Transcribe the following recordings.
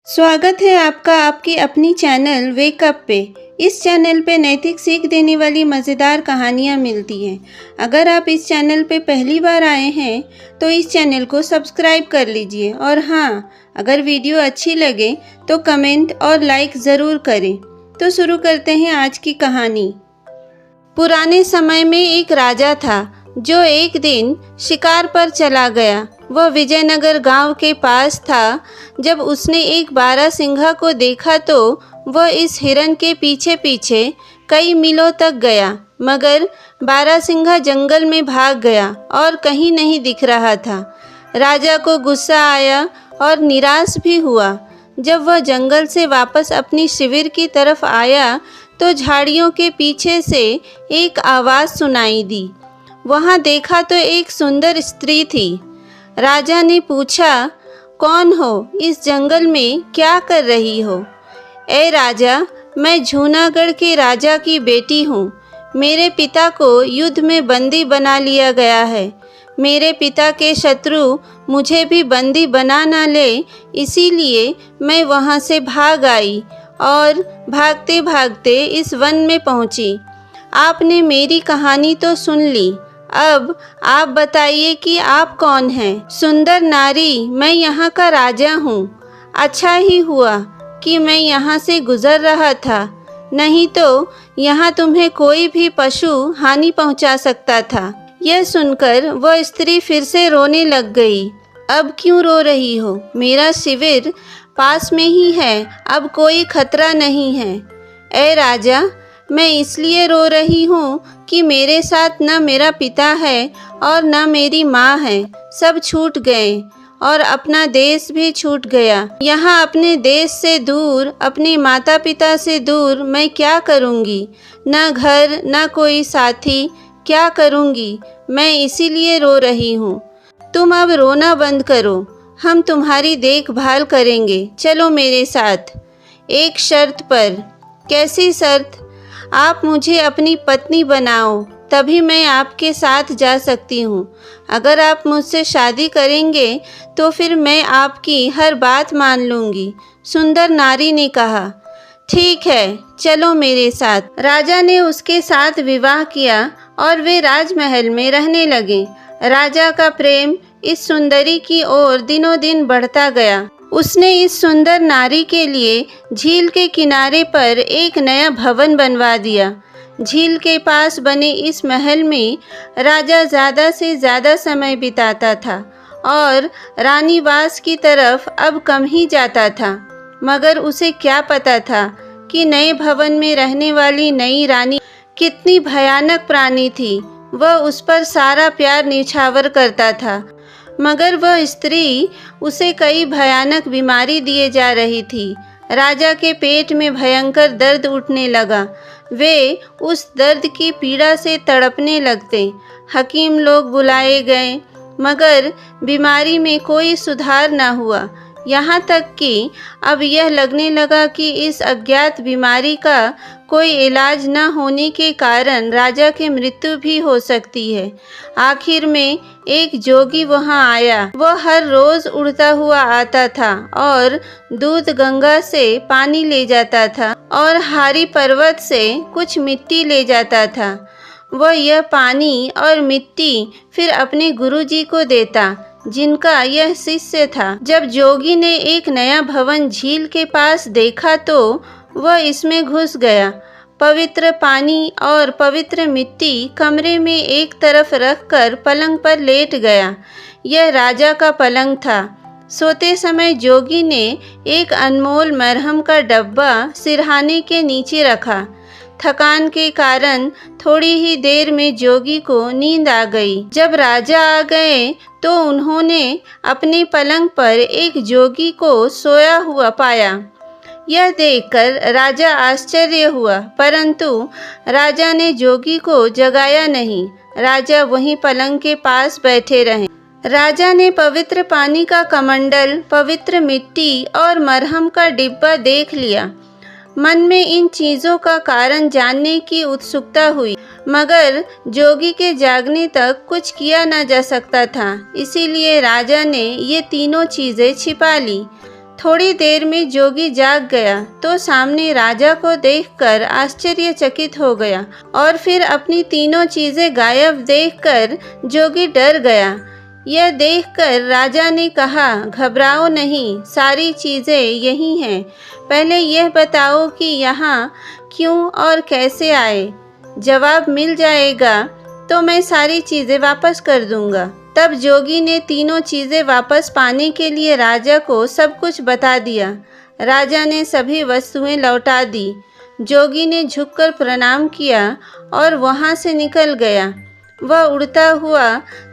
स्वागत है आपका आपकी अपनी चैनल वेकअप पे। इस चैनल पे नैतिक सीख देने वाली मज़ेदार कहानियाँ मिलती हैं। अगर आप इस चैनल पे पहली बार आए हैं तो इस चैनल को सब्सक्राइब कर लीजिए और हाँ, अगर वीडियो अच्छी लगे तो कमेंट और लाइक ज़रूर करें। तो शुरू करते हैं आज की कहानी। पुराने समय में एक राजा था जो एक दिन शिकार पर चला गया। वह विजयनगर गांव के पास था। जब उसने एक बारहसिंघा को देखा तो वह इस हिरन के पीछे पीछे कई मीलों तक गया, मगर बारहसिंघा जंगल में भाग गया और कहीं नहीं दिख रहा था। राजा को गुस्सा आया और निराश भी हुआ। जब वह जंगल से वापस अपनी शिविर की तरफ आया तो झाड़ियों के पीछे से एक आवाज़ सुनाई दी। वहाँ देखा तो एक सुंदर स्त्री थी। राजा ने पूछा, कौन हो? इस जंगल में क्या कर रही हो? ए राजा, मैं जूनागढ़ के राजा की बेटी हूँ। मेरे पिता को युद्ध में बंदी बना लिया गया है। मेरे पिता के शत्रु मुझे भी बंदी बना ना ले, इसीलिए मैं वहाँ से भाग आई और भागते भागते इस वन में पहुँची। आपने मेरी कहानी तो सुन ली, अब आप बताइए कि आप कौन हैं? सुंदर नारी, मैं यहाँ का राजा हूँ। अच्छा ही हुआ कि मैं यहाँ से गुजर रहा था, नहीं तो यहाँ तुम्हें कोई भी पशु हानि पहुँचा सकता था। यह सुनकर वह स्त्री फिर से रोने लग गई। अब क्यों रो रही हो? मेरा शिविर पास में ही है, अब कोई खतरा नहीं है। ए राजा, मैं इसलिए रो रही हूँ कि मेरे साथ न मेरा पिता है और न मेरी माँ है। सब छूट गए और अपना देश भी छूट गया। यहाँ अपने देश से दूर, अपने माता पिता से दूर मैं क्या करूँगी? न घर, न कोई साथी, क्या करूँगी? मैं इसीलिए रो रही हूँ। तुम अब रोना बंद करो, हम तुम्हारी देखभाल करेंगे। चलो मेरे साथ, एक शर्त पर। कैसी शर्त? आप मुझे अपनी पत्नी बनाओ, तभी मैं आपके साथ जा सकती हूँ। अगर आप मुझसे शादी करेंगे तो फिर मैं आपकी हर बात मान लूँगी। सुंदर नारी ने कहा, ठीक है, चलो मेरे साथ। राजा ने उसके साथ विवाह किया और वे राजमहल में रहने लगे। राजा का प्रेम इस सुंदरी की ओर दिनों दिन बढ़ता गया। उसने इस सुंदर नारी के लिए झील के किनारे पर एक नया भवन बनवा दिया। झील के पास बने इस महल में राजा ज़्यादा से ज़्यादा समय बिताता था और रानीवास की तरफ अब कम ही जाता था। मगर उसे क्या पता था कि नए भवन में रहने वाली नई रानी कितनी भयानक प्राणी थी। वह उस पर सारा प्यार निछावर करता था, मगर वह स्त्री उसे कई भयानक बीमारी दिए जा रही थी। राजा के पेट में भयंकर दर्द उठने लगा। वे उस दर्द की पीड़ा से तड़पने लगते। हकीम लोग बुलाए गए, मगर बीमारी में कोई सुधार न हुआ। यहाँ तक कि अब यह लगने लगा कि इस अज्ञात बीमारी का कोई इलाज न होने के कारण राजा की मृत्यु भी हो सकती है। आखिर में एक जोगी वहाँ आया। वह हर रोज उड़ता हुआ आता था और दूध गंगा से पानी ले जाता था और हारी पर्वत से कुछ मिट्टी ले जाता था। वह यह पानी और मिट्टी फिर अपने गुरुजी को देता, जिनका यह शिष्य था। जब जोगी ने एक नया भवन झील के पास देखा तो वह इसमें घुस गया। पवित्र पानी और पवित्र मिट्टी कमरे में एक तरफ रखकर पलंग पर लेट गया। यह राजा का पलंग था। सोते समय जोगी ने एक अनमोल मरहम का डब्बा सिरहाने के नीचे रखा। थकान के कारण थोड़ी ही देर में जोगी को नींद आ गई। जब राजा आ गए तो उन्होंने अपने पलंग पर एक जोगी को सोया हुआ पाया। यह देखकर राजा आश्चर्य हुआ, परंतु राजा ने जोगी को जगाया नहीं। राजा वहीं पलंग के पास बैठे रहे। राजा ने पवित्र पानी का कमंडल, पवित्र मिट्टी और मरहम का डिब्बा देख लिया। मन में इन चीज़ों का कारण जानने की उत्सुकता हुई, मगर जोगी के जागने तक कुछ किया न जा सकता था। इसीलिए राजा ने ये तीनों चीज़ें छिपा ली। थोड़ी देर में जोगी जाग गया तो सामने राजा को देखकर आश्चर्यचकित हो गया और फिर अपनी तीनों चीजें गायब देखकर जोगी डर गया। यह देखकर राजा ने कहा, घबराओ नहीं, सारी चीजें यही हैं। पहले यह बताओ कि यहाँ क्यों और कैसे आए। जवाब मिल जाएगा तो मैं सारी चीजें वापस कर दूंगा। तब जोगी ने तीनों चीजें वापस पाने के लिए राजा को सब कुछ बता दिया। राजा ने सभी वस्तुएं लौटा दी। जोगी ने झुककर प्रणाम किया और वहां से निकल गया। वह उड़ता हुआ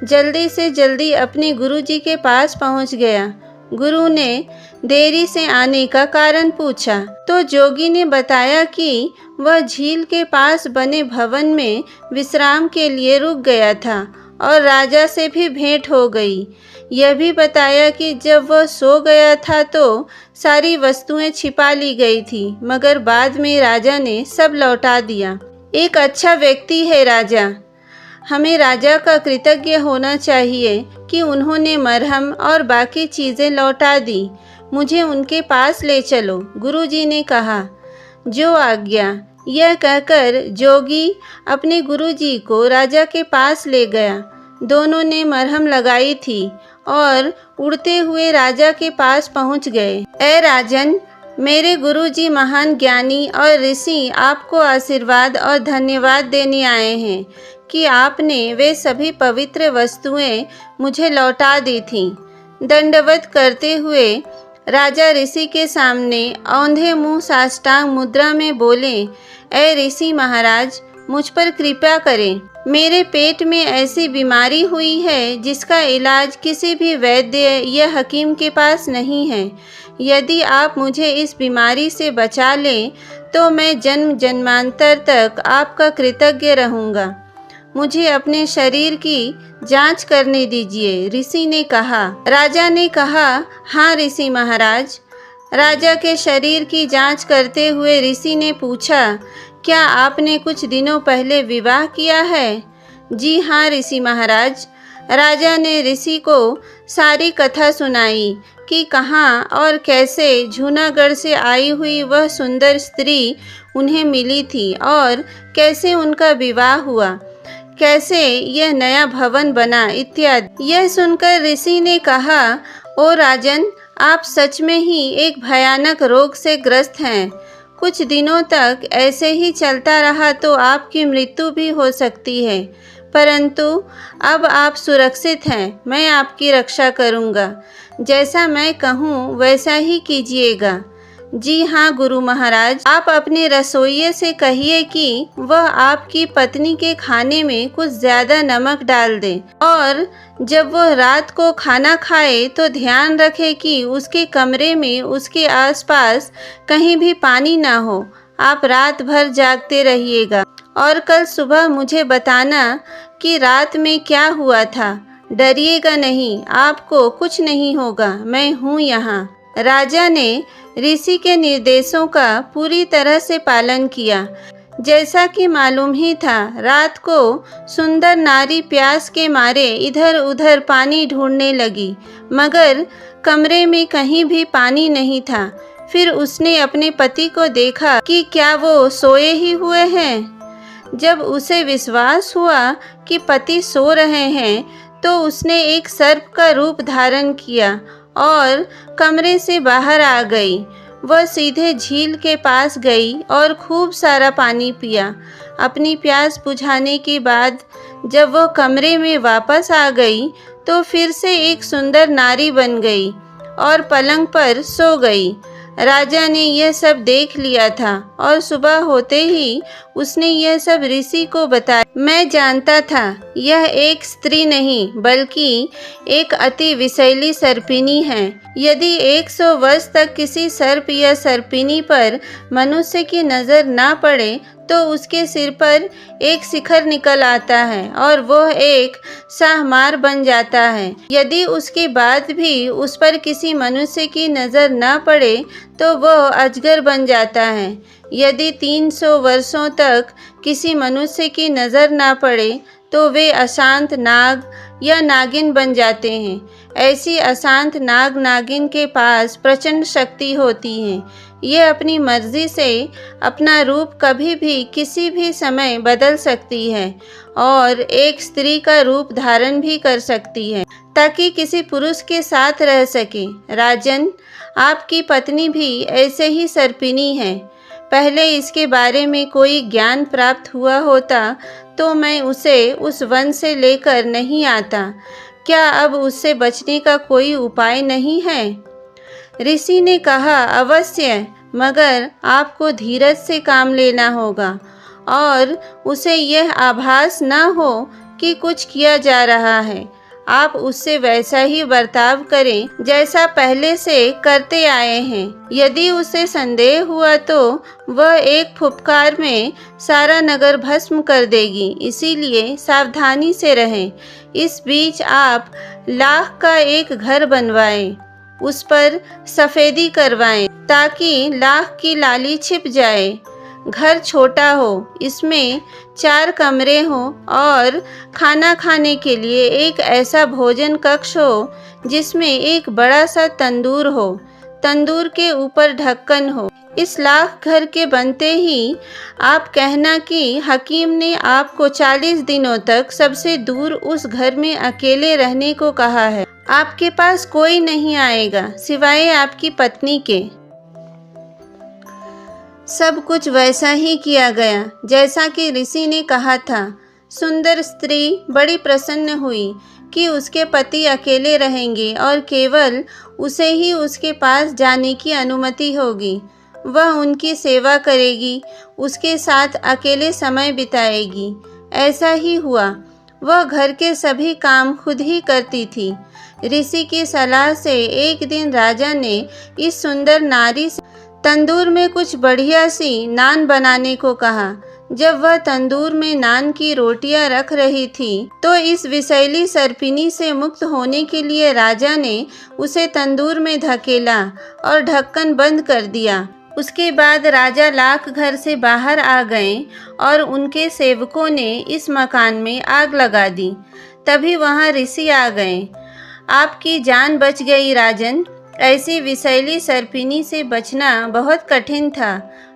जल्दी से जल्दी अपने गुरुजी के पास पहुंच गया। गुरु ने देरी से आने का कारण पूछा तो जोगी ने बताया कि वह झील के पास बने भवन में विश्राम के लिए रुक गया था और राजा से भी भेंट हो गई। यह भी बताया कि जब वह सो गया था तो सारी वस्तुएं छिपा ली गई थी, मगर बाद में राजा ने सब लौटा दिया। एक अच्छा व्यक्ति है राजा। हमें राजा का कृतज्ञ होना चाहिए कि उन्होंने मरहम और बाकी चीज़ें लौटा दी। मुझे उनके पास ले चलो, गुरुजी ने कहा। जो आज्ञा। यह कहकर जोगी अपने गुरुजी को राजा के पास ले गया। दोनों ने मरहम लगाई थी और उड़ते हुए राजा के पास पहुंच गए। ए राजन, मेरे गुरुजी महान ज्ञानी और ऋषि आपको आशीर्वाद और धन्यवाद देने आए हैं कि आपने वे सभी पवित्र वस्तुएं मुझे लौटा दी थीं। दंडवत करते हुए राजा ऋषि के सामने औंधे मुंह साष्टांग मुद्रा में बोले, ए ऋषि महाराज, मुझ पर कृपा करें। मेरे पेट में ऐसी बीमारी हुई है जिसका इलाज किसी भी वैद्य या हकीम के पास नहीं है। यदि आप मुझे इस बीमारी से बचा लें तो मैं जन्म जन्मांतर तक आपका कृतज्ञ रहूँगा। मुझे अपने शरीर की जांच करने दीजिए, ऋषि ने कहा। राजा ने कहा, हाँ ऋषि महाराज। राजा के शरीर की जांच करते हुए ऋषि ने पूछा, क्या आपने कुछ दिनों पहले विवाह किया है? जी हाँ ऋषि महाराज। राजा ने ऋषि को सारी कथा सुनाई कि कहाँ और कैसे जूनागढ़ से आई हुई वह सुंदर स्त्री उन्हें मिली थी और कैसे उनका विवाह हुआ, कैसे यह नया भवन बना इत्यादि। यह सुनकर ऋषि ने कहा, ओ राजन, आप सच में ही एक भयानक रोग से ग्रस्त हैं। कुछ दिनों तक ऐसे ही चलता रहा तो आपकी मृत्यु भी हो सकती है, परंतु अब आप सुरक्षित हैं। मैं आपकी रक्षा करूंगा। जैसा मैं कहूँ वैसा ही कीजिएगा। जी हाँ गुरु महाराज। आप अपने रसोइये से कहिए कि वह आपकी पत्नी के खाने में कुछ ज़्यादा नमक डाल दे और जब वह रात को खाना खाए तो ध्यान रखे कि उसके कमरे में उसके आसपास कहीं भी पानी ना हो। आप रात भर जागते रहिएगा और कल सुबह मुझे बताना कि रात में क्या हुआ था। डरिएगा नहीं, आपको कुछ नहीं होगा, मैं हूँ यहाँ। राजा ने ऋषि के निर्देशों का पूरी तरह से पालन किया। जैसा कि मालूम ही था, रात को सुंदर नारी प्यास के मारे इधर उधर पानी ढूंढने लगी, मगर कमरे में कहीं भी पानी नहीं था। फिर उसने अपने पति को देखा कि क्या वो सोए ही हुए हैं। जब उसे विश्वास हुआ कि पति सो रहे हैं तो उसने एक सर्प का रूप धारण किया और कमरे से बाहर आ गई। वह सीधे झील के पास गई और खूब सारा पानी पिया। अपनी प्यास बुझाने के बाद जब वह कमरे में वापस आ गई तो फिर से एक सुंदर नारी बन गई और पलंग पर सो गई। राजा ने यह सब देख लिया था और सुबह होते ही उसने यह सब ऋषि को बताया। मैं जानता था यह एक स्त्री नहीं बल्कि एक अति विषैली सर्पिनी है। यदि 100 वर्ष तक किसी सर्प या सर्पिनी पर मनुष्य की नज़र ना पड़े तो उसके सिर पर एक शिखर निकल आता है और वह एक शाहमार बन जाता है। यदि उसके बाद भी उस पर किसी मनुष्य की नज़र ना पड़े तो वह अजगर बन जाता है। यदि 300 वर्षों तक किसी मनुष्य की नज़र ना पड़े तो वे अशांत नाग या नागिन बन जाते हैं। ऐसी अशांत नाग नागिन के पास प्रचंड शक्ति होती है। ये अपनी मर्जी से अपना रूप कभी भी किसी भी समय बदल सकती है और एक स्त्री का रूप धारण भी कर सकती है ताकि किसी पुरुष के साथ रह सके। राजन, आपकी पत्नी भी ऐसे ही सर्पिणी है। पहले इसके बारे में कोई ज्ञान प्राप्त हुआ होता तो मैं उसे उस वन से लेकर नहीं आता। क्या अब उससे बचने का कोई उपाय नहीं है? ऋषि ने कहा, अवश्य, मगर आपको धीरज से काम लेना होगा और उसे यह आभास न हो कि कुछ किया जा रहा है। आप उससे वैसा ही बर्ताव करें जैसा पहले से करते आए हैं। यदि उसे संदेह हुआ तो वह एक फुफकार में सारा नगर भस्म कर देगी, इसीलिए सावधानी से रहें। इस बीच आप लाख का एक घर बनवाएं, उस पर सफेदी करवाएं ताकि लाख की लाली छिप जाए। घर छोटा हो, इसमें 4 कमरे हों और खाना खाने के लिए एक ऐसा भोजन कक्ष हो जिसमें एक बड़ा सा तंदूर हो, तंदूर के ऊपर ढक्कन हो। इस लाख घर के बनते ही आप कहना कि हकीम ने आपको 40 दिनों तक सबसे दूर उस घर में अकेले रहने को कहा है। आपके पास कोई नहीं आएगा सिवाय आपकी पत्नी के। सब कुछ वैसा ही किया गया जैसा कि ऋषि ने कहा था। सुंदर स्त्री बड़ी प्रसन्न हुई कि उसके पति अकेले रहेंगे और केवल उसे ही उसके पास जाने की अनुमति होगी। वह उनकी सेवा करेगी, उसके साथ अकेले समय बिताएगी। ऐसा ही हुआ। वह घर के सभी काम खुद ही करती थी। ऋषि की सलाह से एक दिन राजा ने इस सुंदर नारी से तंदूर में कुछ बढ़िया सी नान बनाने को कहा। जब वह तंदूर में नान की रोटियां रख रही थी तो इस विषैली सर्पिणी से मुक्त होने के लिए राजा ने उसे तंदूर में धकेला और ढक्कन बंद कर दिया। उसके बाद राजा लाख घर से बाहर आ गए और उनके सेवकों ने इस मकान में आग लगा दी। तभी वहां ऋषि आ गए। आपकी जान बच गई राजन। ऐसी विषैली सर्पिणी से बचना बहुत कठिन था।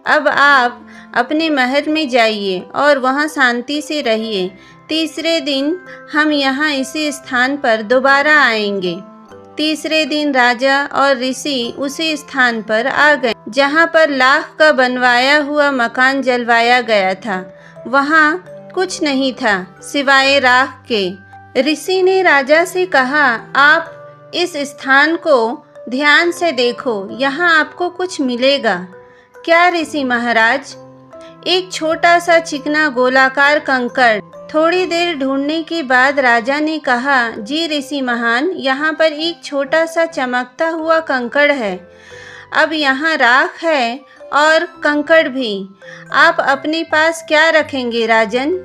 अब आप अपने महल में जाइए और वहां शांति से रहिए। तीसरे दिन हम यहाँ इसी स्थान पर दोबारा आएंगे। तीसरे दिन राजा और ऋषि उसी स्थान पर आ गए जहाँ पर लाख का बनवाया हुआ मकान जलवाया गया था। वहाँ कुछ नहीं था सिवाय राख के। ऋषि ने राजा से कहा, आप इस स्थान को ध्यान से देखो, यहाँ आपको कुछ मिलेगा। क्या ऋषि महाराज? एक छोटा सा चिकना गोलाकार कंकड़। थोड़ी देर ढूंढने के बाद राजा ने कहा, जी ऋषि महान, यहाँ पर एक छोटा सा चमकता हुआ कंकड़ है। अब यहाँ राख है और कंकड़ भी। आप अपने पास क्या रखेंगे राजन?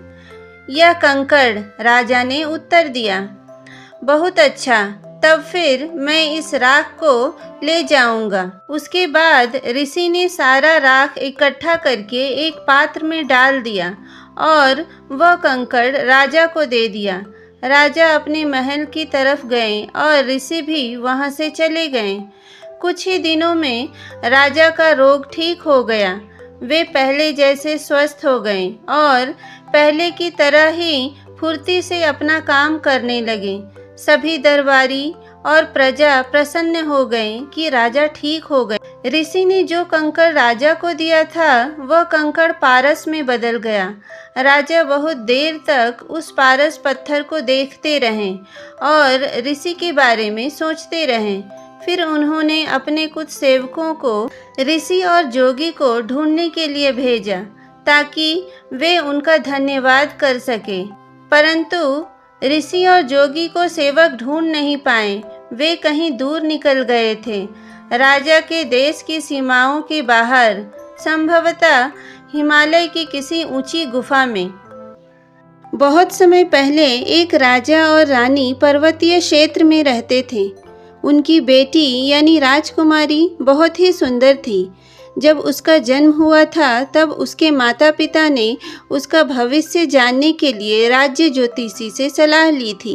यह कंकड़, राजा ने उत्तर दिया। बहुत अच्छा, तब फिर मैं इस राख को ले जाऊंगा। उसके बाद ऋषि ने सारा राख इकट्ठा करके एक पात्र में डाल दिया और वह कंकड़ राजा को दे दिया। राजा अपने महल की तरफ गए और ऋषि भी वहां से चले गए। कुछ ही दिनों में राजा का रोग ठीक हो गया। वे पहले जैसे स्वस्थ हो गए और पहले की तरह ही फुर्ती से अपना काम करने लगे। सभी दरबारी और प्रजा प्रसन्न हो गए कि राजा ठीक हो गए। ऋषि ने जो कंकड़ राजा को दिया था वह कंकड़ पारस में बदल गया। राजा बहुत देर तक उस पारस पत्थर को देखते रहे और ऋषि के बारे में सोचते रहे। फिर उन्होंने अपने कुछ सेवकों को ऋषि और जोगी को ढूंढने के लिए भेजा ताकि वे उनका धन्यवाद कर सके। परंतु ऋषि और जोगी को सेवक ढूंढ नहीं पाए। वे कहीं दूर निकल गए थे, राजा के देश की सीमाओं के बाहर, संभवतः हिमालय की किसी ऊंची गुफा में। बहुत समय पहले एक राजा और रानी पर्वतीय क्षेत्र में रहते थे। उनकी बेटी यानी राजकुमारी बहुत ही सुंदर थी। जब उसका जन्म हुआ था तब उसके माता पिता ने उसका भविष्य जानने के लिए राज्य ज्योतिषी से सलाह ली थी।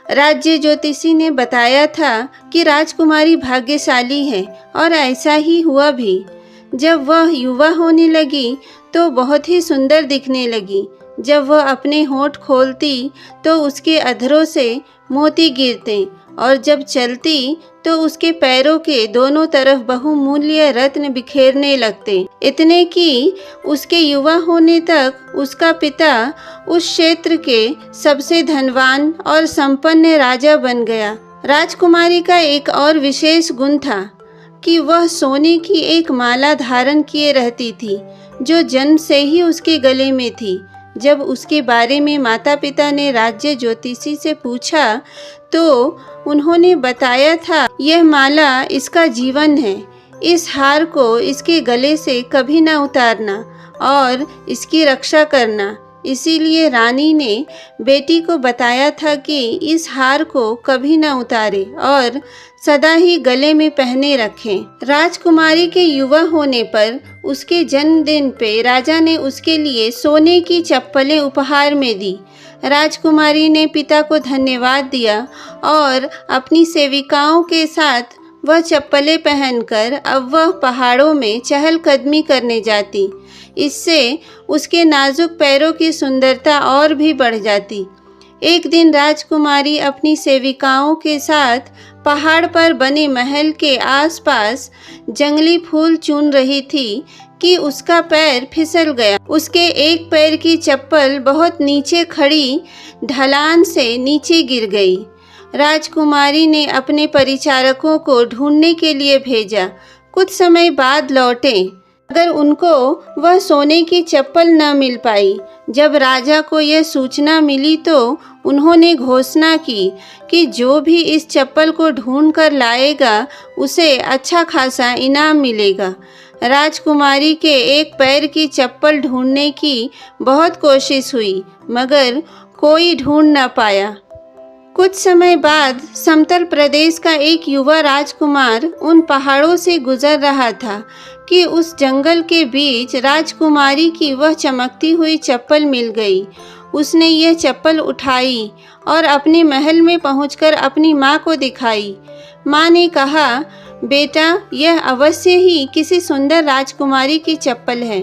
राज्य ज्योतिषी ने बताया था कि राजकुमारी भाग्यशाली है और ऐसा ही हुआ भी। जब वह युवा होने लगी तो बहुत ही सुंदर दिखने लगी। जब वह अपने होंठ खोलती तो उसके अधरों से मोती गिरते और जब चलती तो उसके पैरों के दोनों तरफ बहुमूल्य रत्न बिखेरने लगते। इतने कि उसके युवा होने तक उसका पिता उस क्षेत्र के सबसे धनवान और संपन्न राजा बन गया। राजकुमारी का एक और विशेष गुण था कि वह सोने की एक माला धारण किए रहती थी, जो जन्म से ही उसके गले में थी। जब उसके बारे में माता पिता ने राज्य ज्योतिषी से पूछा तो उन्होंने बताया था, यह माला इसका जीवन है। इस हार को इसके गले से कभी ना उतारना और इसकी रक्षा करना। इसीलिए रानी ने बेटी को बताया था कि इस हार को कभी ना उतारे और सदा ही गले में पहने रखें। राजकुमारी के युवा होने पर उसके जन्मदिन पे राजा ने उसके लिए सोने की चप्पलें उपहार में दी। राजकुमारी ने पिता को धन्यवाद दिया और अपनी सेविकाओं के साथ वह चप्पलें पहनकर अब वह पहाड़ों में चहलकदमी करने जाती। इससे उसके नाजुक पैरों की सुंदरता और भी बढ़ जाती। एक दिन राजकुमारी अपनी सेविकाओं के साथ पहाड़ पर बने महल के आसपास जंगली फूल चुन रही थी कि उसका पैर फिसल गया। उसके एक पैर की चप्पल बहुत नीचे खड़ी ढलान से नीचे गिर गई। राजकुमारी ने अपने परिचारकों को ढूंढने के लिए भेजा। कुछ समय बाद लौटे, मगर उनको वह सोने की चप्पल न मिल पाई। जब राजा को यह सूचना मिली तो उन्होंने घोषणा की कि जो भी इस चप्पल को ढूंढ कर लाएगा उसे अच्छा खासा इनाम मिलेगा। राजकुमारी के एक पैर की चप्पल ढूंढने की बहुत कोशिश हुई, मगर कोई ढूंढ न पाया। कुछ समय बाद समतल प्रदेश का एक युवा राजकुमार उन पहाड़ों से गुजर रहा था कि उस जंगल के बीच राजकुमारी की वह चमकती हुई चप्पल मिल गई। उसने यह चप्पल उठाई और अपने महल में पहुंचकर अपनी माँ को दिखाई। माँ ने कहा, बेटा, यह अवश्य ही किसी सुंदर राजकुमारी की चप्पल है।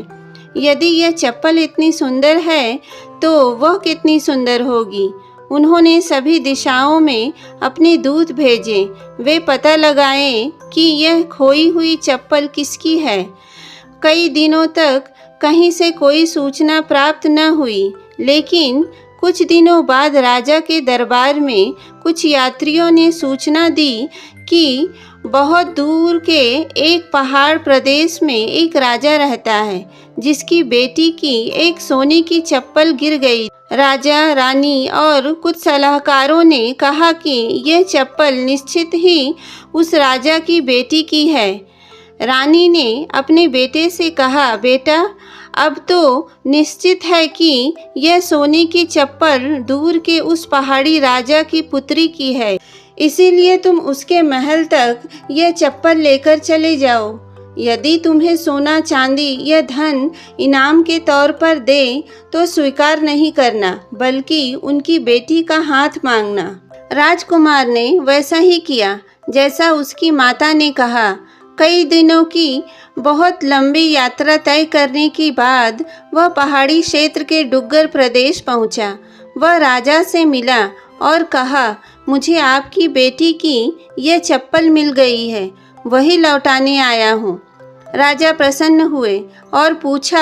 यदि यह चप्पल इतनी सुंदर है तो वह कितनी सुंदर होगी। उन्होंने सभी दिशाओं में अपने दूत भेजे। वे पता लगाएं कि यह खोई हुई चप्पल किसकी है। कई दिनों तक कहीं से कोई सूचना प्राप्त न हुई, लेकिन कुछ दिनों बाद राजा के दरबार में कुछ यात्रियों ने सूचना दी कि बहुत दूर के एक पहाड़ प्रदेश में एक राजा रहता है जिसकी बेटी की एक सोने की चप्पल गिर गई। राजा, रानी और कुछ सलाहकारों ने कहा कि यह चप्पल निश्चित ही उस राजा की बेटी की है। रानी ने अपने बेटे से कहा, बेटा, अब तो निश्चित है कि यह सोने की चप्पल दूर के उस पहाड़ी राजा की पुत्री की है, इसीलिए तुम उसके महल तक यह चप्पल लेकर चले जाओ। यदि तुम्हें सोना चांदी या धन इनाम के तौर पर दे तो स्वीकार नहीं करना, बल्कि उनकी बेटी का हाथ मांगना। राजकुमार ने वैसा ही किया जैसा उसकी माता ने कहा। कई दिनों की बहुत लंबी यात्रा तय करने के बाद वह पहाड़ी क्षेत्र के डुग्गर प्रदेश पहुंचा। वह राजा से मिला और कहा, मुझे आपकी बेटी की यह चप्पल मिल गई है, वही लौटाने आया हूँ। राजा प्रसन्न हुए और पूछा,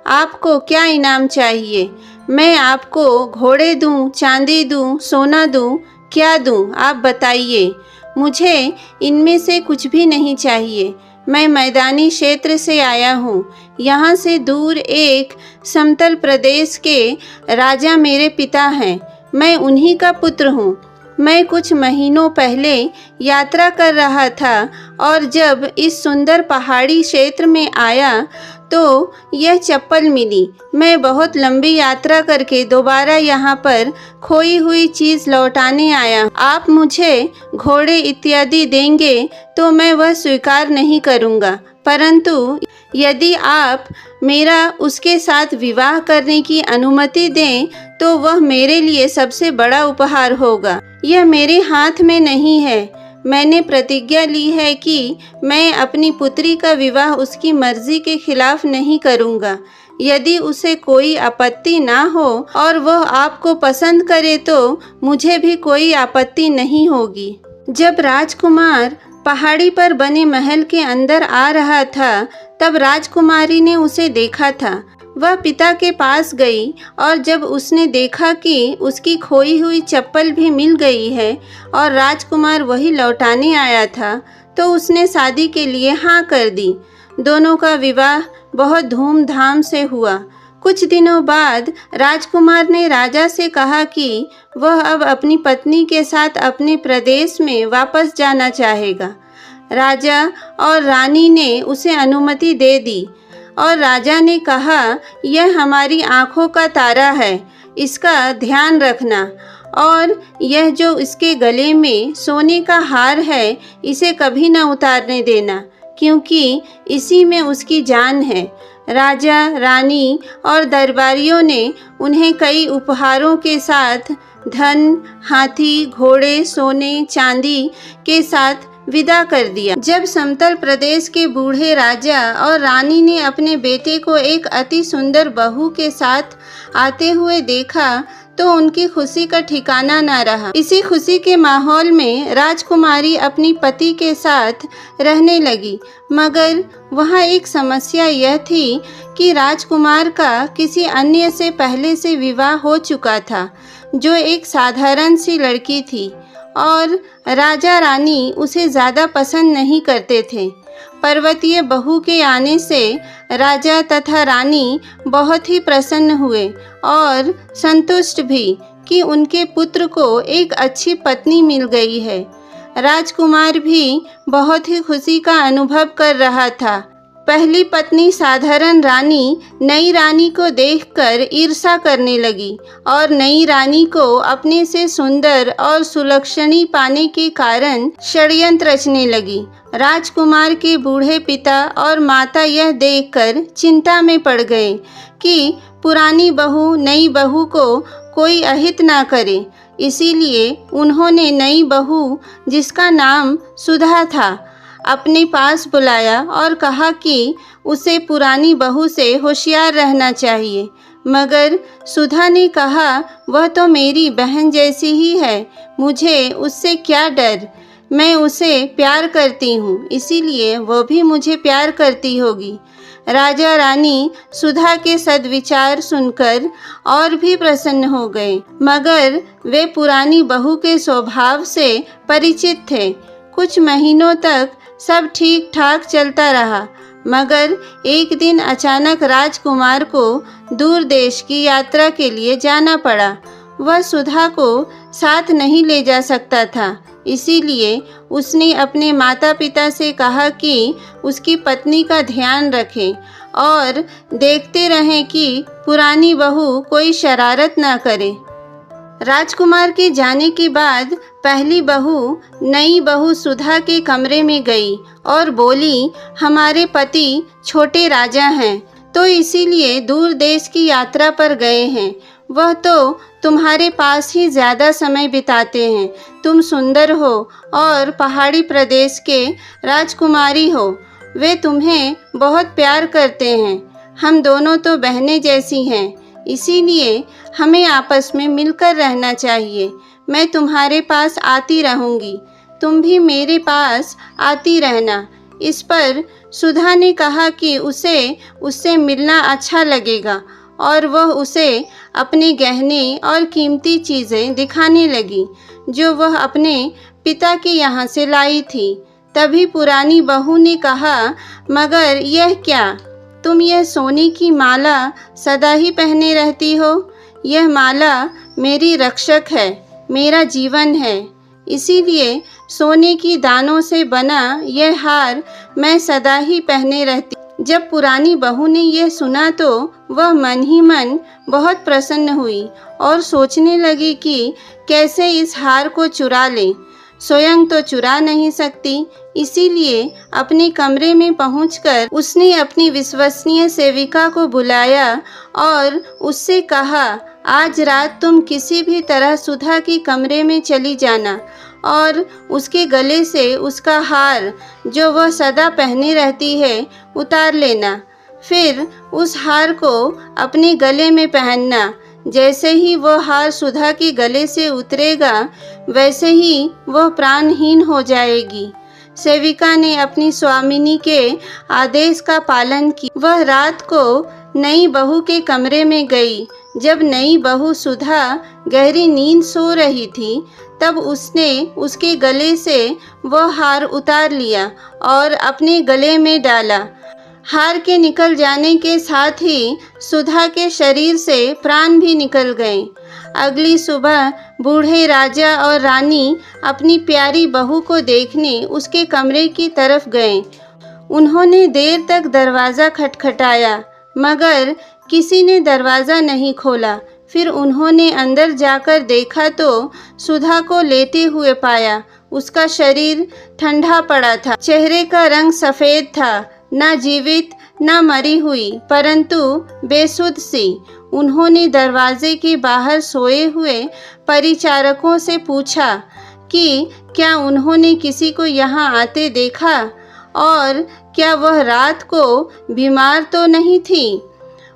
आपको क्या इनाम चाहिए? मैं आपको घोड़े दूँ, चांदी दूँ, सोना दूँ, क्या दूँ, आप बताइए। मुझे इनमें से कुछ भी नहीं चाहिए। मैं मैदानी क्षेत्र से आया हूँ। यहाँ से दूर एक समतल प्रदेश के राजा मेरे पिता हैं। मैं उन्हीं का पुत्र हूँ। मैं कुछ महीनों पहले यात्रा कर रहा था और जब इस सुंदर पहाड़ी क्षेत्र में आया तो यह चप्पल मिली। मैं बहुत लंबी यात्रा करके दोबारा यहाँ पर खोई हुई चीज़ लौटाने आया। आप मुझे घोड़े इत्यादि देंगे तो मैं वह स्वीकार नहीं करूँगा, परंतु यदि आप मेरा उसके साथ विवाह करने की अनुमति दें तो वह मेरे लिए सबसे बड़ा उपहार होगा। यह मेरे हाथ में नहीं है। मैंने प्रतिज्ञा ली है कि मैं अपनी पुत्री का विवाह उसकी मर्जी के खिलाफ नहीं करूँगा। यदि उसे कोई आपत्ति ना हो और वह आपको पसंद करे तो मुझे भी कोई आपत्ति नहीं होगी। जब राजकुमार पहाड़ी पर बने महल के अंदर आ रहा था तब राजकुमारी ने उसे देखा था। वह पिता के पास गई और जब उसने देखा कि उसकी खोई हुई चप्पल भी मिल गई है और राजकुमार वही लौटाने आया था तो उसने शादी के लिए हाँ कर दी। दोनों का विवाह बहुत धूमधाम से हुआ। कुछ दिनों बाद राजकुमार ने राजा से कहा कि वह अब अपनी पत्नी के साथ अपने प्रदेश में वापस जाना चाहेगा। राजा और रानी ने उसे अनुमति दे दी और राजा ने कहा, यह हमारी आँखों का तारा है, इसका ध्यान रखना, और यह जो इसके गले में सोने का हार है इसे कभी न उतारने देना, क्योंकि इसी में उसकी जान है। राजा, रानी और दरबारियों ने उन्हें कई उपहारों के साथ धन, हाथी, घोड़े, सोने, चांदी के साथ विदा कर दिया। जब समतल प्रदेश के बूढ़े राजा और रानी ने अपने बेटे को एक अति सुंदर बहू के साथ आते हुए देखा तो उनकी खुशी का ठिकाना न रहा। इसी खुशी के माहौल में राजकुमारी अपनी पति के साथ रहने लगी, मगर वहाँ एक समस्या यह थी कि राजकुमार का किसी अन्य से पहले से विवाह हो चुका था, जो एक साधारण सी लड़की थी, और राजा रानी उसे ज़्यादा पसंद नहीं करते थे। पर्वतीय बहू के आने से राजा तथा रानी बहुत ही प्रसन्न हुए और संतुष्ट भी कि उनके पुत्र को एक अच्छी पत्नी मिल गई है। राजकुमार भी बहुत ही खुशी का अनुभव कर रहा था। पहली पत्नी साधारण रानी नई रानी को देखकर ईर्ष्या करने लगी और नई रानी को अपने से सुंदर और सुलक्षणी पाने के कारण षड्यंत्र रचने लगी। राजकुमार के बूढ़े पिता और माता यह देखकर चिंता में पड़ गए कि पुरानी बहू नई बहू को कोई अहित ना करे। इसीलिए उन्होंने नई बहू, जिसका नाम सुधा था, अपने पास बुलाया और कहा कि उसे पुरानी बहू से होशियार रहना चाहिए। मगर सुधा ने कहा, वह तो मेरी बहन जैसी ही है, मुझे उससे क्या डर, मैं उसे प्यार करती हूँ, इसीलिए वह भी मुझे प्यार करती होगी। राजा रानी सुधा के सद्विचार सुनकर और भी प्रसन्न हो गए, मगर वे पुरानी बहू के स्वभाव से परिचित थे। कुछ महीनों तक सब ठीक ठाक चलता रहा, मगर एक दिन अचानक राजकुमार को दूर देश की यात्रा के लिए जाना पड़ा। वह सुधा को साथ नहीं ले जा सकता था, इसीलिए उसने अपने माता पिता से कहा कि उसकी पत्नी का ध्यान रखें और देखते रहें कि पुरानी बहू कोई शरारत ना करे। राजकुमार के जाने के बाद पहली बहू नई बहू सुधा के कमरे में गई और बोली, हमारे पति छोटे राजा हैं तो इसीलिए दूर देश की यात्रा पर गए हैं। वह तो तुम्हारे पास ही ज़्यादा समय बिताते हैं। तुम सुंदर हो और पहाड़ी प्रदेश के राजकुमारी हो। वे तुम्हें बहुत प्यार करते हैं। हम दोनों तो बहनें जैसी हैं, इसीलिए हमें आपस में मिलकर रहना चाहिए। मैं तुम्हारे पास आती रहूँगी, तुम भी मेरे पास आती रहना। इस पर सुधा ने कहा कि उसे उससे मिलना अच्छा लगेगा और वह उसे अपने गहने और कीमती चीज़ें दिखाने लगी जो वह अपने पिता के यहाँ से लाई थी। तभी पुरानी बहू ने कहा, मगर यह क्या, तुम यह सोने की माला सदा ही पहने रहती हो? यह माला मेरी रक्षक है, मेरा जीवन है, इसीलिए सोने की दानों से बना यह हार मैं सदा ही पहने रहती। जब पुरानी बहू ने यह सुना तो वह मन ही मन बहुत प्रसन्न हुई और सोचने लगी कि कैसे इस हार को चुरा ले। स्वयं तो चुरा नहीं सकती, इसीलिए अपने कमरे में पहुंचकर उसने अपनी विश्वसनीय सेविका को बुलाया और उससे कहा, आज रात तुम किसी भी तरह सुधा की कमरे में चली जाना और उसके गले से उसका हार जो वह सदा पहने रहती है उतार लेना। फिर उस हार को अपने गले में पहनना। जैसे ही वह हार सुधा के गले से उतरेगा वैसे ही वह प्राणहीन हो जाएगी। सेविका ने अपनी स्वामिनी के आदेश का पालन किया। वह रात को नई बहू के कमरे में गई। जब नई बहू सुधा गहरी नींद सो रही थी तब उसने उसके गले से वह हार उतार लिया और अपने गले में डाला। हार के निकल जाने के साथ ही सुधा के शरीर से प्राण भी निकल गए। अगली सुबह बूढ़े राजा और रानी अपनी प्यारी बहू को देखने उसके कमरे की तरफ गए। उन्होंने देर तक दरवाज़ा खटखटाया मगर किसी ने दरवाज़ा नहीं खोला। फिर उन्होंने अंदर जाकर देखा तो सुधा को लेटे हुए पाया। उसका शरीर ठंडा पड़ा था, चेहरे का रंग सफ़ेद था, ना जीवित ना मरी हुई परंतु बेसुध सी। उन्होंने दरवाजे के बाहर सोए हुए परिचारकों से पूछा कि क्या उन्होंने किसी को यहाँ आते देखा और क्या वह रात को बीमार तो नहीं थी।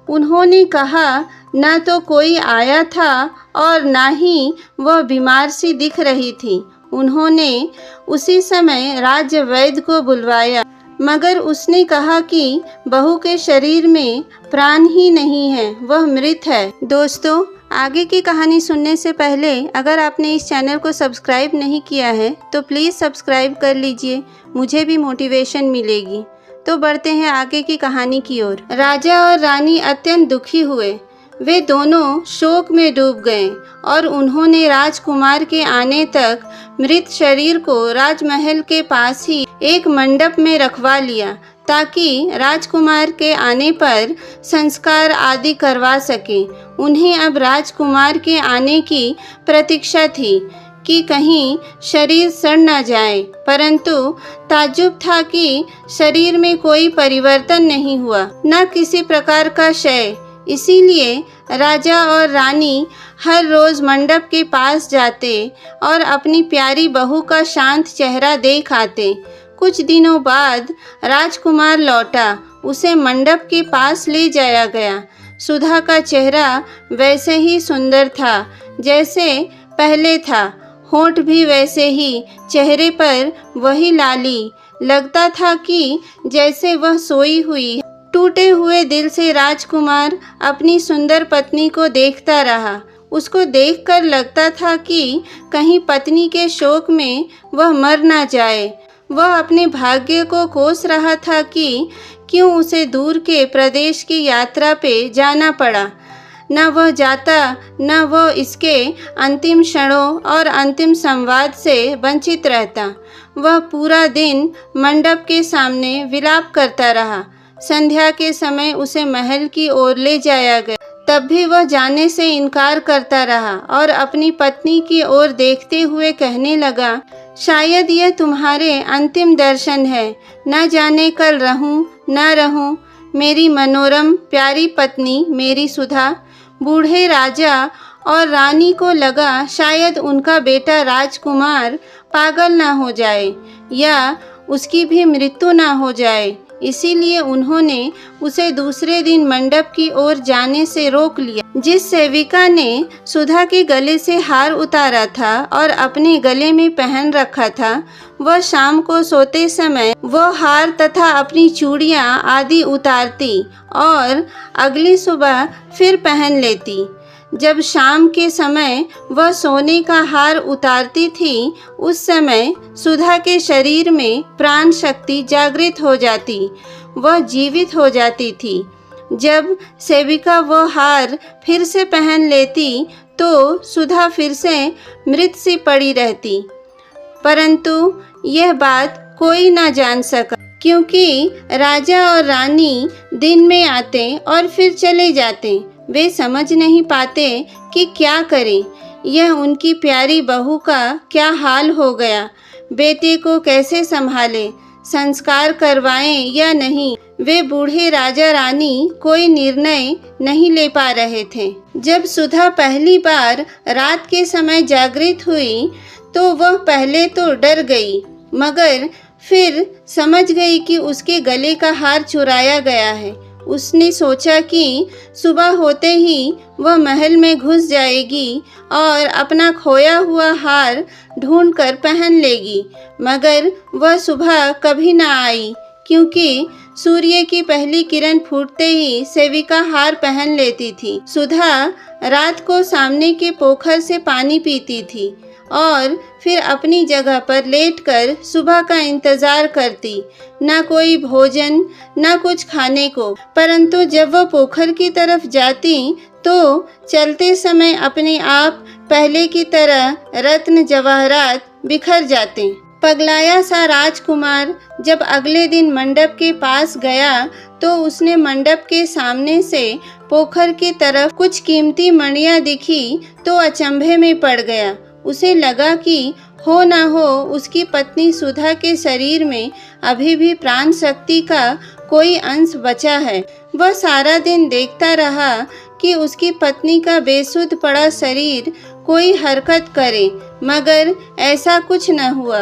उन्होंने कहा, ना तो कोई आया था और ना ही वह बीमार सी दिख रही थी। उन्होंने उसी समय राज्य वैद्य को बुलवाया मगर उसने कहा कि बहू के शरीर में प्राण ही नहीं है, वह मृत है। दोस्तों, आगे की कहानी सुनने से पहले अगर आपने इस चैनल को सब्सक्राइब नहीं किया है तो प्लीज़ सब्सक्राइब कर लीजिए, मुझे भी मोटिवेशन मिलेगी। तो बढ़ते हैं आगे की कहानी की ओर। राजा और रानी अत्यंत दुखी हुए। वे दोनों शोक में डूब गए और उन्होंने राजकुमार के आने तक मृत शरीर को राजमहल के पास ही एक मंडप में रखवा लिया ताकि राजकुमार के आने पर संस्कार आदि करवा सके। उन्हें अब राजकुमार के आने की प्रतीक्षा थी कि कहीं शरीर सड़ न जाए, परंतु ताज्जुब था कि शरीर में कोई परिवर्तन नहीं हुआ, न किसी प्रकार का क्षय। इसीलिए राजा और रानी हर रोज़ मंडप के पास जाते और अपनी प्यारी बहू का शांत चेहरा देख आते। कुछ दिनों बाद राजकुमार लौटा। उसे मंडप के पास ले जाया गया। सुधा का चेहरा वैसे ही सुंदर था जैसे पहले था, होंठ भी वैसे ही, चेहरे पर वही लाली। लगता था कि जैसे वह सोई हुई। टूटे हुए दिल से राजकुमार अपनी सुंदर पत्नी को देखता रहा। उसको देखकर लगता था कि कहीं पत्नी के शोक में वह मर ना जाए। वह अपने भाग्य को कोस रहा था कि क्यों उसे दूर के प्रदेश की यात्रा पे जाना पड़ा। न वह जाता न वह इसके अंतिम क्षणों और अंतिम संवाद से वंचित रहता। वह पूरा दिन मंडप के सामने विलाप करता रहा। संध्या के समय उसे महल की ओर ले जाया गया, तब भी वह जाने से इनकार करता रहा और अपनी पत्नी की ओर देखते हुए कहने लगा, शायद यह तुम्हारे अंतिम दर्शन है। न जाने कल रहूं न रहूं, मेरी मनोरम प्यारी पत्नी मेरी सुधा। बूढ़े राजा और रानी को लगा शायद उनका बेटा राजकुमार पागल ना हो जाए या उसकी भी मृत्यु ना हो जाए। इसीलिए उन्होंने उसे दूसरे दिन मंडप की ओर जाने से रोक लिया। जिस सेविका ने सुधा के गले से हार उतारा था और अपने गले में पहन रखा था, वह शाम को सोते समय वह हार तथा अपनी चूड़ियां आदि उतारती और अगली सुबह फिर पहन लेती। जब शाम के समय वह सोने का हार उतारती थी, उस समय सुधा के शरीर में प्राण शक्ति जागृत हो जाती, वह जीवित हो जाती थी। जब सेविका वह हार फिर से पहन लेती तो सुधा फिर से मृत सी पड़ी रहती। परंतु यह बात कोई ना जान सका, क्योंकि राजा और रानी दिन में आते और फिर चले जाते। वे समझ नहीं पाते कि क्या करें। यह उनकी प्यारी बहू का क्या हाल हो गया। बेटे को कैसे संभाले, संस्कार करवाएं या नहीं, वे बूढ़े राजा रानी कोई निर्णय नहीं ले पा रहे थे। जब सुधा पहली बार रात के समय जागृत हुई तो वह पहले तो डर गई, मगर फिर समझ गई कि उसके गले का हार चुराया गया है। उसने सोचा कि सुबह होते ही वह महल में घुस जाएगी और अपना खोया हुआ हार ढूंढकर पहन लेगी, मगर वह सुबह कभी न आई, क्योंकि सूर्य की पहली किरण फूटते ही सेविका हार पहन लेती थी। सुधा रात को सामने के पोखर से पानी पीती थी और फिर अपनी जगह पर लेटकर सुबह का इंतजार करती, न कोई भोजन न कुछ खाने को। परंतु जब वह पोखर की तरफ जाती तो चलते समय अपने आप पहले की तरह रत्न जवाहरात बिखर जाते। पगलाया सा राजकुमार जब अगले दिन मंडप के पास गया तो उसने मंडप के सामने से पोखर की तरफ कुछ कीमती मणियां दिखी तो अचंभे में पड़ गया। उसे लगा कि हो ना हो उसकी पत्नी सुधा के शरीर में अभी भी प्राण शक्ति का कोई अंश बचा है। वह सारा दिन देखता रहा कि उसकी पत्नी का बेसुध पड़ा शरीर कोई हरकत करे, मगर ऐसा कुछ न हुआ,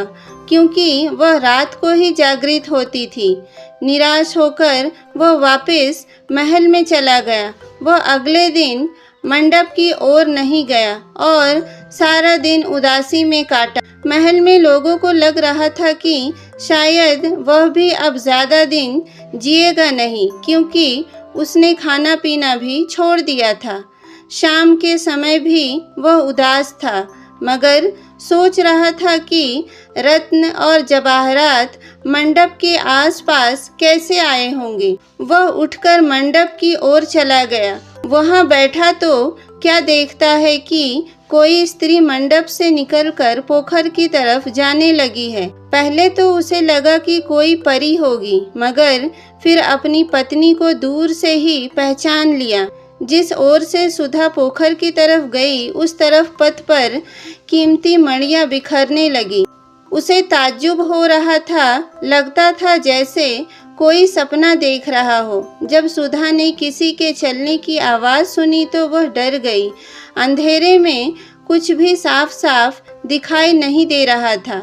क्योंकि वह रात को ही जागृत होती थी। निराश होकर वह वापस महल में चला गया। वह अगले दिन मंडप की ओर नहीं गया और सारा दिन उदासी में काटा। महल में लोगों को लग रहा था कि शायद वह भी अब ज्यादा दिन जिएगा नहीं, क्योंकि उसने खाना पीना भी छोड़ दिया था। शाम के समय भी वह उदास था, मगर सोच रहा था कि रत्न और जवाहरात मंडप के आसपास कैसे आए होंगे। वह उठकर मंडप की ओर चला गया। वहां बैठा तो क्या देखता है कि कोई स्त्री मंडप से निकलकर पोखर की तरफ जाने लगी है। पहले तो उसे लगा कि कोई परी होगी, मगर फिर अपनी पत्नी को दूर से ही पहचान लिया। जिस ओर से सुधा पोखर की तरफ गई उस तरफ पथ पर कीमती मणियां बिखरने लगी। उसे ताज्जुब हो रहा था, लगता था जैसे कोई सपना देख रहा हो। जब सुधा ने किसी के चलने की आवाज़ सुनी तो वह डर गई। अंधेरे में कुछ भी साफ साफ दिखाई नहीं दे रहा था।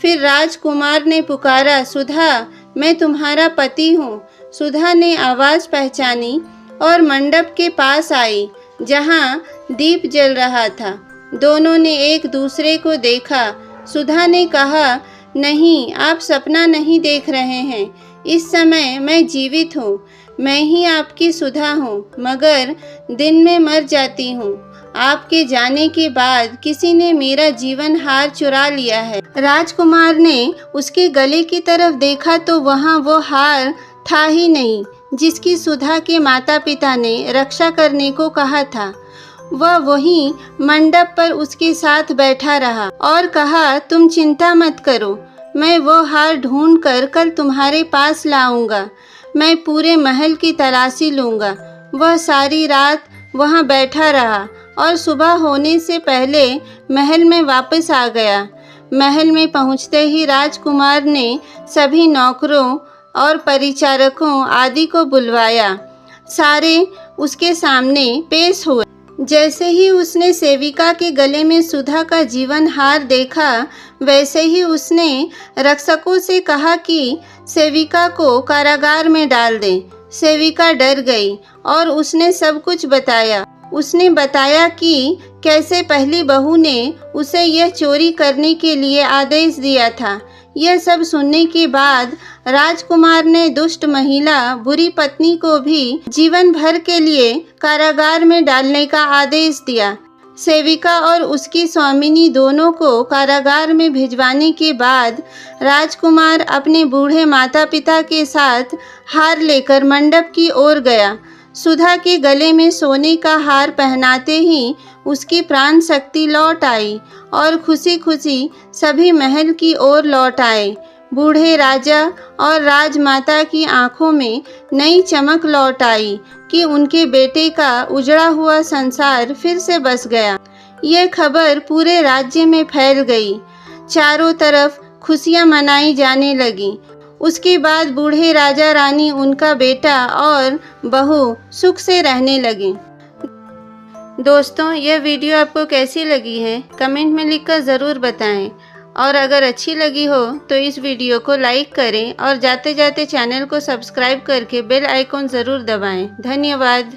फिर राजकुमार ने पुकारा, सुधा, मैं तुम्हारा पति हूँ। सुधा ने आवाज़ पहचानी और मंडप के पास आई, जहाँ दीप जल रहा था। दोनों ने एक दूसरे को देखा। सुधा ने कहा, नहीं, आप सपना नहीं देख रहे हैं। इस समय मैं जीवित हूँ। मैं ही आपकी सुधा हूँ, मगर दिन में मर जाती हूँ। आपके जाने के बाद किसी ने मेरा जीवन हार चुरा लिया है। राजकुमार ने उसके गले की तरफ देखा तो वहाँ वो हार था ही नहीं जिसकी सुधा के माता पिता ने रक्षा करने को कहा था। वह वहीं मंडप पर उसके साथ बैठा रहा और कहा, तुम चिंता मत करो, मैं वो हार ढूंढकर कल तुम्हारे पास लाऊंगा। मैं पूरे महल की तलाशी लूंगा। वह सारी रात वहां बैठा रहा और सुबह होने से पहले महल में वापस आ गया। महल में पहुंचते ही राजकुमार ने सभी नौकरों और परिचारकों आदि को बुलवाया। सारे उसके सामने पेश हुए। जैसे ही उसने सेविका के गले में सुधा का जीवन हार देखा, वैसे ही उसने रक्षकों से कहा कि सेविका को कारागार में डाल दें। सेविका डर गई और उसने सब कुछ बताया। उसने बताया कि कैसे पहली बहू ने उसे यह चोरी करने के लिए आदेश दिया था। यह सब सुनने के बाद राजकुमार ने दुष्ट महिला बुरी पत्नी को भी जीवन भर के लिए कारागार में डालने का आदेश दिया। सेविका और उसकी स्वामिनी दोनों को कारागार में भिजवाने के बाद राजकुमार अपने बूढ़े माता पिता के साथ हार लेकर मंडप की ओर गया। सुधा के गले में सोने का हार पहनाते ही उसकी प्राण शक्ति लौट आई और खुशी खुशी सभी महल की ओर लौट आए। बूढ़े राजा और राजमाता की आंखों में नई चमक लौट आई कि उनके बेटे का उजड़ा हुआ संसार फिर से बस गया। यह खबर पूरे राज्य में फैल गई। चारों तरफ खुशियाँ मनाई जाने लगीं। उसके बाद बूढ़े राजा रानी, उनका बेटा और बहू सुख से रहने लगे। दोस्तों, यह वीडियो आपको कैसी लगी है कमेंट में लिखकर ज़रूर बताएं, और अगर अच्छी लगी हो तो इस वीडियो को लाइक करें और जाते जाते चैनल को सब्सक्राइब करके बेल आइकॉन ज़रूर दबाएं। धन्यवाद।